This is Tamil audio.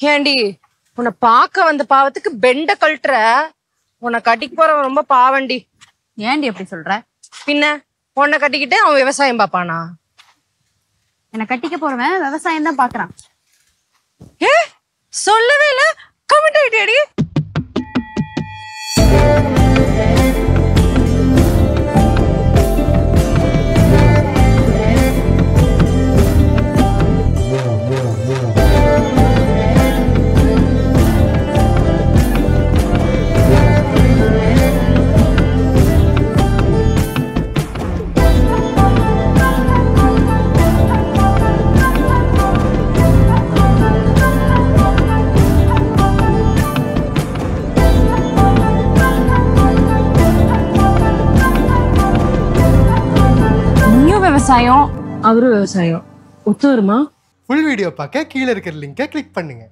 ஏண்டி உன்னை பார்க்க வந்த பாவத்துக்கு பெண்ட கழட்டுற. உன்னை கட்டிக்கு போறவன் ரொம்ப பாவண்டி. ஏண்டி எப்படி சொல்ற? பின்ன உன்னை கட்டிக்கிட்டு அவன் விவசாயம் பாப்பானா? என்ன கட்டிக்க போறவன் விவசாயம் தான் பாக்குறான். ஏ சொல்லவே இல்ல. கமெண்ட் ஆயிட்டியாடி? விவசாயம் அவரு விவசாயம் ஒத்து வருமா? ஃபுல் வீடியோ பார்க்க கீழே இருக்கிற லிங்கை கிளிக் பண்ணுங்க.